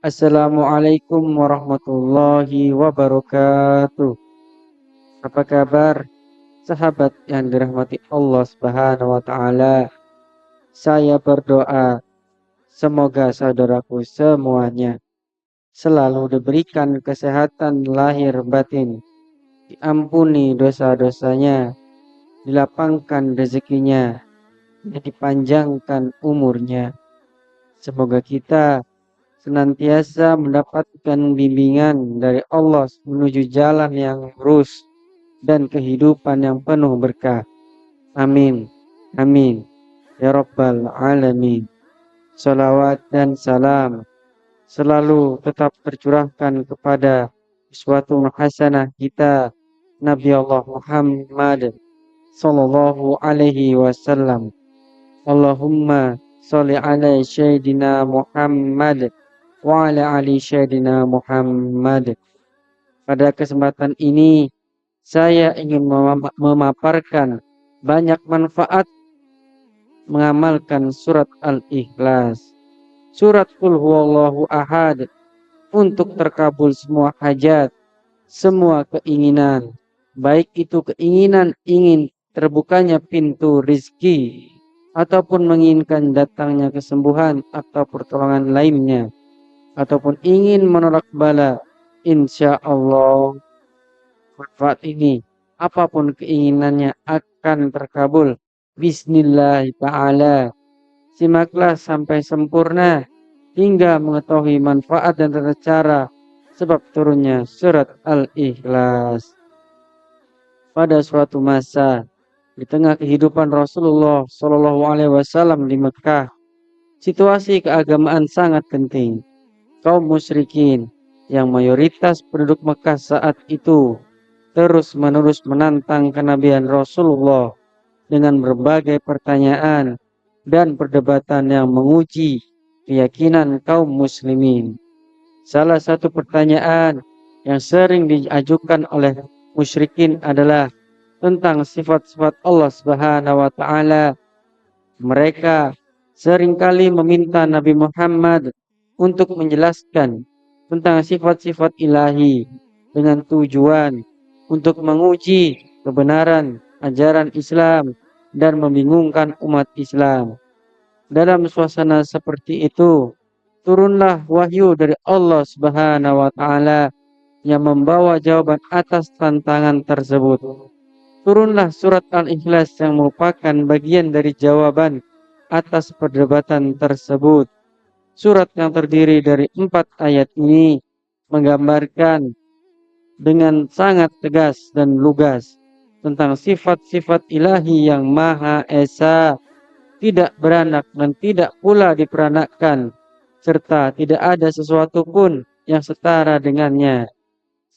Assalamualaikum warahmatullahi wabarakatuh. Apa kabar sahabat yang dirahmati Allah Subhanahu wa taala? Saya berdoa semoga saudaraku semuanya selalu diberikan kesehatan lahir batin, diampuni dosa-dosanya, dilapangkan rezekinya, dan dipanjangkan umurnya. Semoga kita senantiasa mendapatkan bimbingan dari Allah menuju jalan yang lurus dan kehidupan yang penuh berkah. Amin. Amin. Ya Rabbal Alamin. Salawat dan salam selalu tetap tercurahkan kepada uswatun hasanah kita Nabi Allah Muhammad sallallahu alaihi wasallam. Allahumma sholli ala sayyidina Muhammad wa ala ali sayyidina Muhammad. Pada kesempatan ini saya ingin memaparkan banyak manfaat mengamalkan surat Al-Ikhlas. Surat Qul Huwallahu Ahad untuk terkabul semua hajat, semua keinginan, baik itu keinginan ingin terbukanya pintu rizki ataupun menginginkan datangnya kesembuhan atau pertolongan lainnya, ataupun ingin menolak bala, insya Allah manfaat ini apapun keinginannya akan terkabul. Bismillah ta'ala. Simaklah sampai sempurna hingga mengetahui manfaat dan tata cara sebab turunnya surat Al-Ikhlas. Pada suatu masa di tengah kehidupan Rasulullah Shallallahu Alaihi Wasallam di Mekah, situasi keagamaan sangat penting. Kaum musyrikin yang mayoritas penduduk Mekah saat itu terus-menerus menantang kenabian Rasulullah dengan berbagai pertanyaan dan perdebatan yang menguji keyakinan kaum muslimin. Salah satu pertanyaan yang sering diajukan oleh musyrikin adalah tentang sifat-sifat Allah Subhanahu wa taala. Mereka seringkali meminta Nabi Muhammad untuk menjelaskan tentang sifat-sifat ilahi dengan tujuan untuk menguji kebenaran ajaran Islam dan membingungkan umat Islam. Dalam suasana seperti itu, turunlah wahyu dari Allah Subhanahu wa taala yang membawa jawaban atas tantangan tersebut. Turunlah surat Al-Ikhlas yang merupakan bagian dari jawaban atas perdebatan tersebut. Surat yang terdiri dari 4 ayat ini menggambarkan dengan sangat tegas dan lugas tentang sifat-sifat ilahi yang Maha Esa, tidak beranak dan tidak pula diperanakkan, serta tidak ada sesuatu pun yang setara dengannya.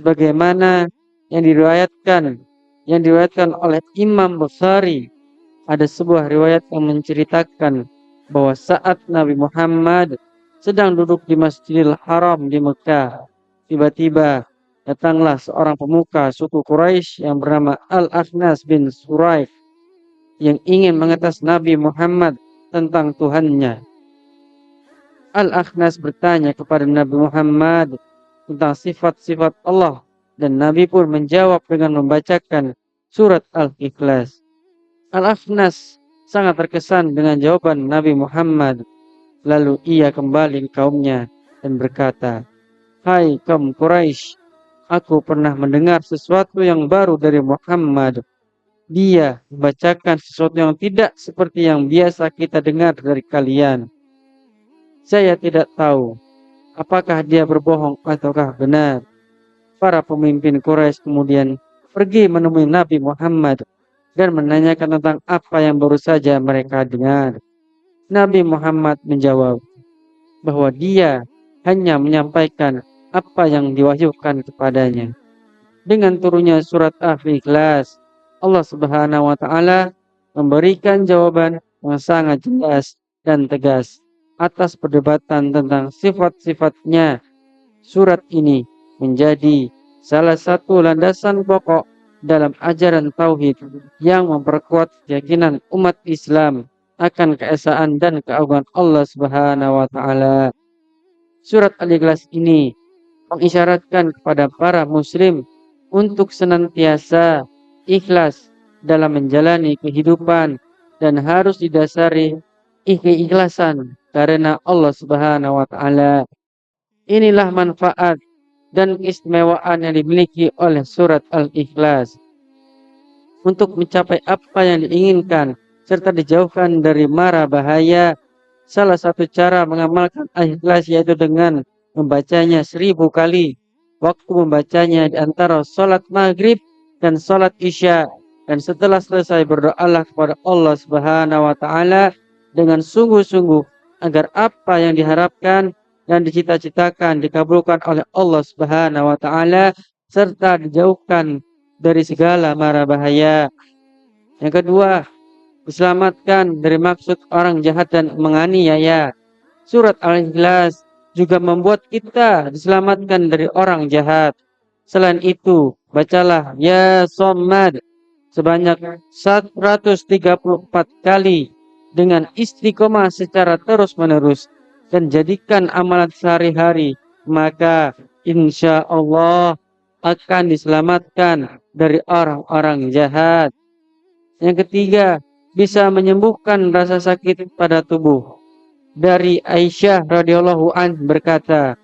Sebagaimana yang diriwayatkan oleh Imam Bukhari, ada sebuah riwayat yang menceritakan bahwa saat Nabi Muhammad sedang duduk di Masjidil Haram di Mekah, tiba-tiba datanglah seorang pemuka suku Quraisy yang bernama Al-Akhnas bin Suraik yang ingin mengetes Nabi Muhammad tentang Tuhannya. Al-Akhnas bertanya kepada Nabi Muhammad tentang sifat-sifat Allah dan Nabi pun menjawab dengan membacakan surat Al-Ikhlas. Al-Akhnas sangat terkesan dengan jawaban Nabi Muhammad. Lalu ia kembali ke kaumnya dan berkata, "Hai kaum Quraisy, aku pernah mendengar sesuatu yang baru dari Muhammad. Dia membacakan sesuatu yang tidak seperti yang biasa kita dengar dari kalian. Saya tidak tahu apakah dia berbohong ataukah benar." Para pemimpin Quraisy kemudian pergi menemui Nabi Muhammad dan menanyakan tentang apa yang baru saja mereka dengar. Nabi Muhammad menjawab bahwa dia hanya menyampaikan apa yang diwahyukan kepadanya. Dengan turunnya surat Al-Ikhlas, Allah Subhanahu wa taala memberikan jawaban yang sangat jelas dan tegas atas perdebatan tentang sifat-sifatnya. Surat ini menjadi salah satu landasan pokok dalam ajaran tauhid yang memperkuat keyakinan umat Islam akan keesaan dan keagungan Allah Subhanahu wa taala. Surat Al-Ikhlas ini mengisyaratkan kepada para muslim untuk senantiasa ikhlas dalam menjalani kehidupan dan harus didasari keikhlasan karena Allah Subhanahu wa taala. Inilah manfaat dan keistimewaan yang dimiliki oleh surat Al-Ikhlas untuk mencapai apa yang diinginkan serta dijauhkan dari mara bahaya. Salah satu cara mengamalkan Al-Ikhlas yaitu dengan membacanya 1000 kali. Waktu membacanya di antara sholat maghrib dan sholat isya. Dan setelah selesai berdoalah kepada Allah Subhanahu wa taala dengan sungguh-sungguh agar apa yang diharapkan dan dicita-citakan dikabulkan oleh Allah Subhanahu wa taala serta dijauhkan dari segala mara bahaya. Yang kedua, diselamatkan dari maksud orang jahat dan menganiaya. Surat Al-Ikhlas juga membuat kita diselamatkan dari orang jahat. Selain itu, bacalah Ya Shammad sebanyak 134 kali dengan istiqomah secara terus-menerus dan jadikan amalan sehari-hari, maka insya Allah akan diselamatkan dari orang-orang jahat. Yang ketiga, bisa menyembuhkan rasa sakit pada tubuh. Dari Aisyah radhiyallahu an berkata,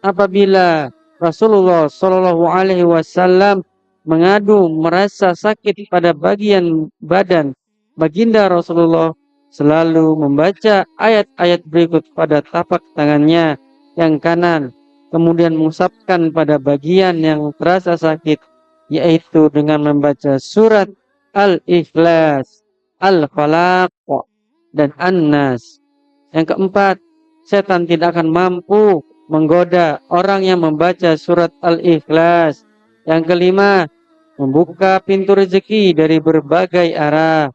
apabila Rasulullah Shallallahu alaihi wasallam mengadu merasa sakit pada bagian badan, baginda Rasulullah selalu membaca ayat-ayat berikut pada tapak tangannya yang kanan, kemudian mengusapkan pada bagian yang terasa sakit, yaitu dengan membaca surat Al-Ikhlas, Al-Falaq, dan An-Nas. Yang keempat, setan tidak akan mampu menggoda orang yang membaca surat Al-Ikhlas. Yang kelima, membuka pintu rezeki dari berbagai arah.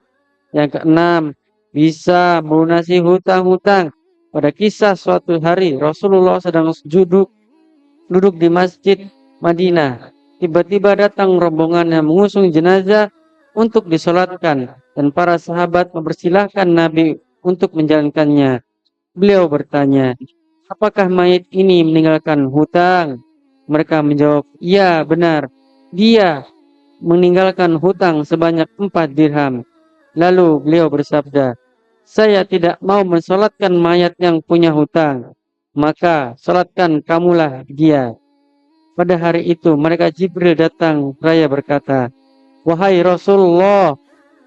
Yang keenam, bisa melunasi hutang-hutang. Pada kisah suatu hari Rasulullah sedang duduk di masjid Madinah. Tiba-tiba datang rombongan yang mengusung jenazah untuk disolatkan dan para sahabat mempersilahkan Nabi untuk menjalankannya. Beliau bertanya, apakah mayit ini meninggalkan hutang? Mereka menjawab, ya benar, dia meninggalkan hutang sebanyak 4 dirham. Lalu beliau bersabda, saya tidak mau mensolatkan mayat yang punya hutang, maka solatkan kamulah dia. Pada hari itu mereka Jibril datang raya berkata, wahai Rasulullah,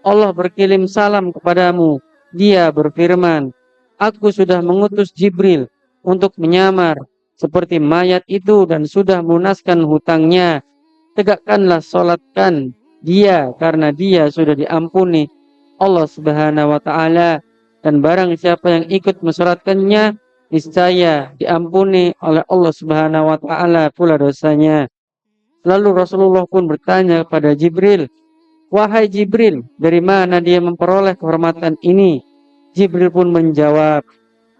Allah berkirim salam kepadamu. Dia berfirman, aku sudah mengutus Jibril untuk menyamar seperti mayat itu dan sudah melunaskan hutangnya. Tegakkanlah, solatkan dia karena dia sudah diampuni Allah Subhanahu wa taala, dan barang siapa yang ikut mensolatkannya niscaya diampuni oleh Allah Subhanahu wa taala pula dosanya. Lalu Rasulullah pun bertanya kepada Jibril, wahai Jibril, dari mana dia memperoleh kehormatan ini? Jibril pun menjawab,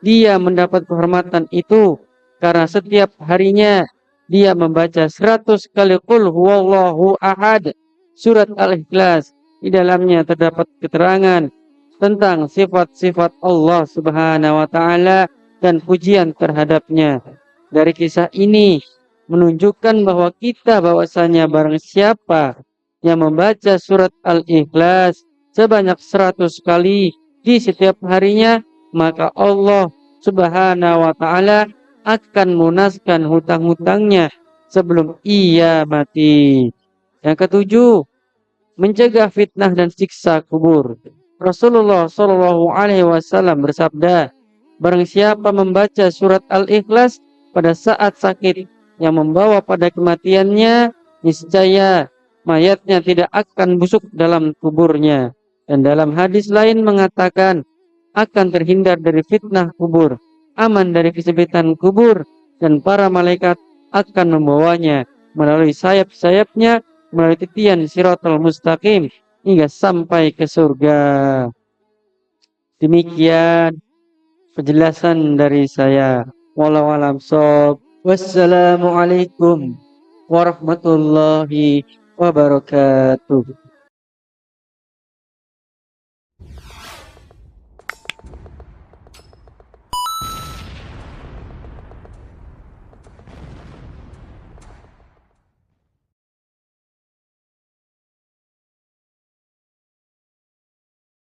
dia mendapat kehormatan itu karena setiap harinya dia membaca 100 kali Qul huwallahu ahad, surat Al-Ikhlas. Di dalamnya terdapat keterangan tentang sifat-sifat Allah Subhanahu wa taala dan pujian terhadapnya. Dari kisah ini menunjukkan bahwa bahwasanya barang siapa yang membaca surat Al-Ikhlas sebanyak 100 kali di setiap harinya, maka Allah Subhanahu wa taala akan melunaskan hutang-hutangnya sebelum ia mati. Yang ketujuh, mencegah fitnah dan siksa kubur. Rasulullah Shallallahu alaihi wasallam bersabda, barang siapa membaca surat Al-Ikhlas pada saat sakit yang membawa pada kematiannya, niscaya mayatnya tidak akan busuk dalam kuburnya. Dan dalam hadis lain mengatakan, akan terhindar dari fitnah kubur, aman dari kesempitan kubur, dan para malaikat akan membawanya melalui sayap-sayapnya, melalui titian Shiratal Mustaqim hingga sampai ke surga. Demikian penjelasan dari saya. Wallahu a'lam bishawab. Wassalamualaikum warahmatullahi wabarakatuh.